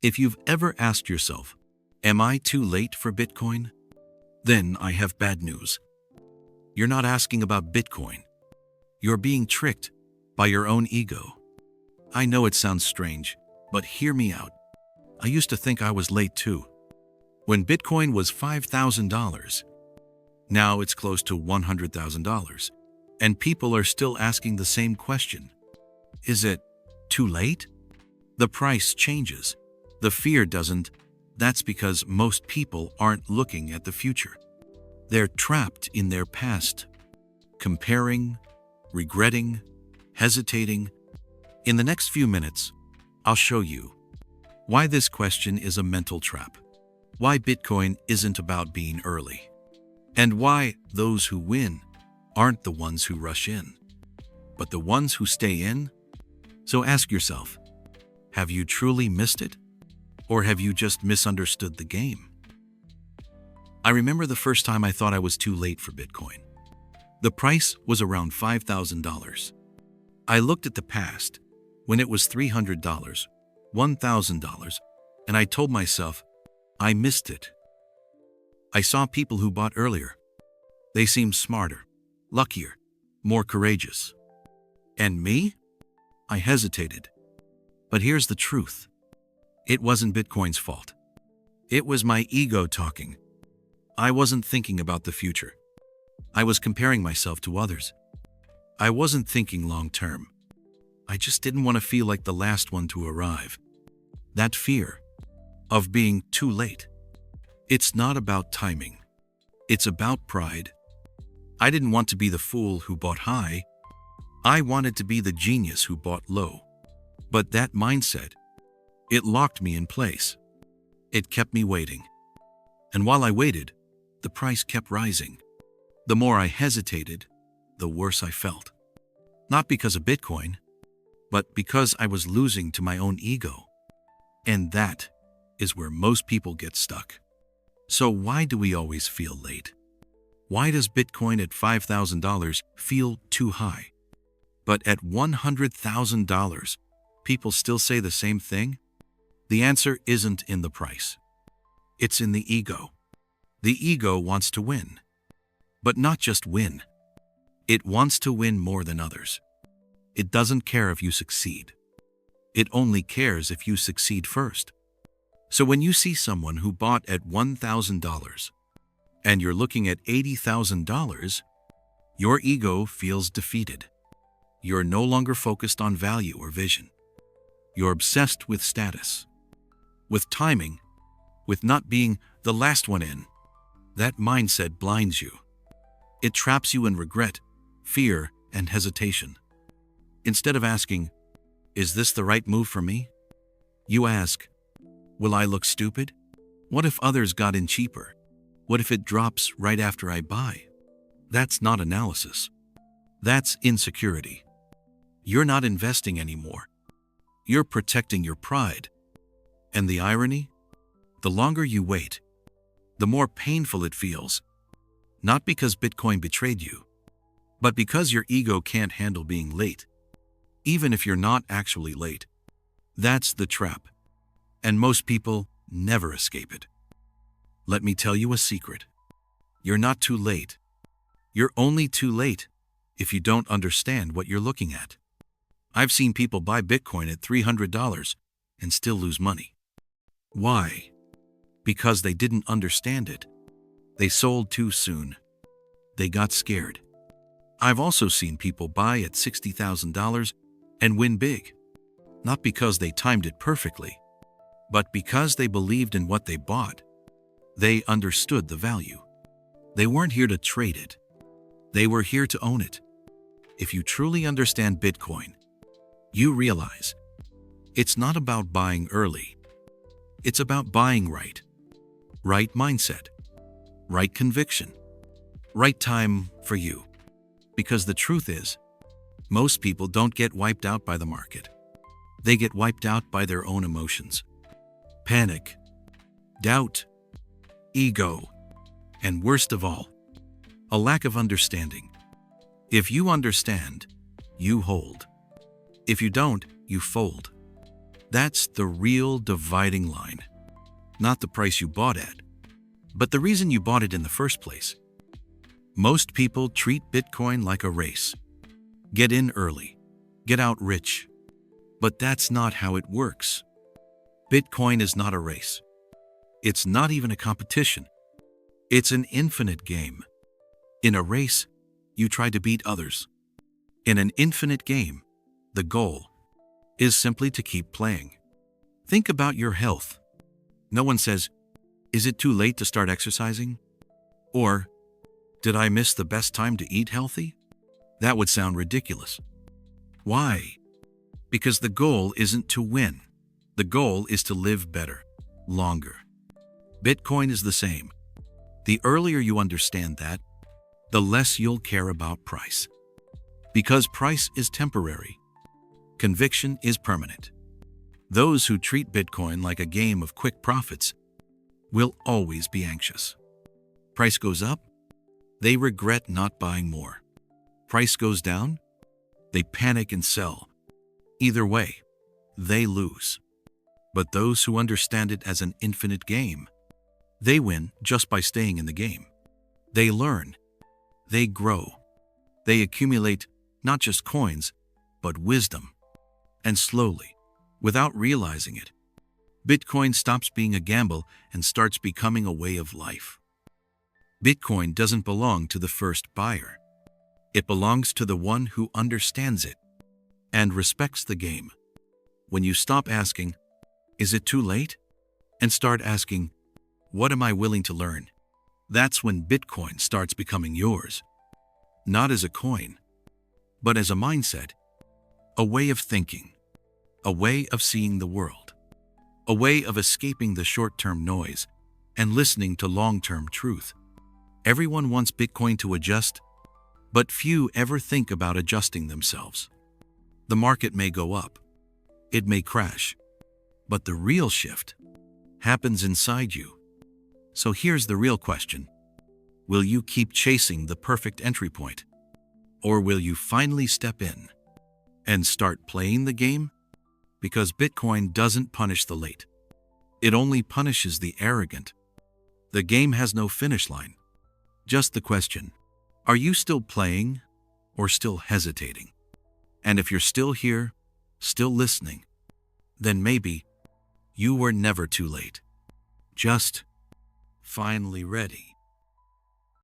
If you've ever asked yourself, am I too late for Bitcoin? Then I have bad news. You're not asking about Bitcoin. You're being tricked by your own ego. I know it sounds strange, but hear me out. I used to think I was late too. When Bitcoin was $5,000, now it's close to $100,000. And people are still asking the same question. Is it too late? The price changes. The fear doesn't. That's because most people aren't looking at the future. They're trapped in their past, comparing, regretting, hesitating. In the next few minutes, I'll show you why this question is a mental trap, why Bitcoin isn't about being early, and why those who win aren't the ones who rush in, but the ones who stay in. So ask yourself, have you truly missed it? Or have you just misunderstood the game? I remember the first time I thought I was too late for Bitcoin. The price was around $5,000. I looked at the past, when it was $300, $1,000, and I told myself, I missed it. I saw people who bought earlier. They seemed smarter, luckier, more courageous. And me? I hesitated. But here's the truth. It wasn't Bitcoin's fault. It was my ego talking. I wasn't thinking about the future. I was comparing myself to others. I wasn't thinking long term. I just didn't want to feel like the last one to arrive. That fear of being too late. It's not about timing. It's about pride. I didn't want to be the fool who bought high. I wanted to be the genius who bought low. But that mindset, it locked me in place. It kept me waiting. And while I waited, the price kept rising. The more I hesitated, the worse I felt. Not because of Bitcoin, but because I was losing to my own ego. And that is where most people get stuck. So why do we always feel late? Why does Bitcoin at $5,000 feel too high? But at $100,000, people still say the same thing? The answer isn't in the price. It's in the ego. The ego wants to win. But not just win. It wants to win more than others. It doesn't care if you succeed. It only cares if you succeed first. So when you see someone who bought at $1,000 and you're looking at $80,000, your ego feels defeated. You're no longer focused on value or vision. You're obsessed with status, with timing, with not being the last one in. That mindset blinds you. It traps you in regret, fear, and hesitation. Instead of asking, is this the right move for me? You ask, will I look stupid? What if others got in cheaper? What if it drops right after I buy? That's not analysis. That's insecurity. You're not investing anymore. You're protecting your pride. And the irony? The longer you wait, the more painful it feels. Not because Bitcoin betrayed you, but because your ego can't handle being late, even if you're not actually late. That's the trap. And most people never escape it. Let me tell you a secret. You're not too late. You're only too late if you don't understand what you're looking at. I've seen people buy Bitcoin at $300 and still lose money. Why? Because they didn't understand it. They sold too soon. They got scared. I've also seen people buy at $60,000 and win big. Not because they timed it perfectly, but because they believed in what they bought. They understood the value. They weren't here to trade it. They were here to own it. If you truly understand Bitcoin, you realize it's not about buying early. It's about buying right. Right mindset. Right conviction. Right time for you. Because the truth is, most people don't get wiped out by the market. They get wiped out by their own emotions. Panic, doubt, ego, and worst of all, a lack of understanding. If you understand, you hold. If you don't, you fold. That's the real dividing line. Not the price you bought at, but the reason you bought it in the first place. Most people treat Bitcoin like a race. Get in early, get out rich. But that's not how it works. Bitcoin is not a race. It's not even a competition. It's an infinite game. In a race, you try to beat others. In an infinite game, the goal is simply to keep playing. Think about your health. No one says, "Is it too late to start exercising?" Or, "Did I miss the best time to eat healthy?" That would sound ridiculous. Why? Because the goal isn't to win. The goal is to live better, longer. Bitcoin is the same. The earlier you understand that, the less you'll care about price. Because price is temporary. Conviction is permanent. Those who treat Bitcoin like a game of quick profits will always be anxious. Price goes up, they regret not buying more. Price goes down, they panic and sell. Either way, they lose. But those who understand it as an infinite game, they win just by staying in the game. They learn, they grow, they accumulate not just coins, but wisdom. And slowly, without realizing it, Bitcoin stops being a gamble and starts becoming a way of life. Bitcoin doesn't belong to the first buyer. It belongs to the one who understands it and respects the game. When you stop asking, "Is it too late?" and start asking, "What am I willing to learn?" that's when Bitcoin starts becoming yours. Not as a coin, but as a mindset, a way of thinking, a way of seeing the world, a way of escaping the short-term noise and listening to long-term truth. Everyone wants Bitcoin to adjust, but few ever think about adjusting themselves. The market may go up, it may crash, but the real shift happens inside you. So here's the real question. Will you keep chasing the perfect entry point? Or will you finally step in and start playing the game? Because Bitcoin doesn't punish the late. It only punishes the arrogant. The game has no finish line. Just the question, are you still playing or still hesitating? And if you're still here, still listening, then maybe you were never too late. Just finally ready.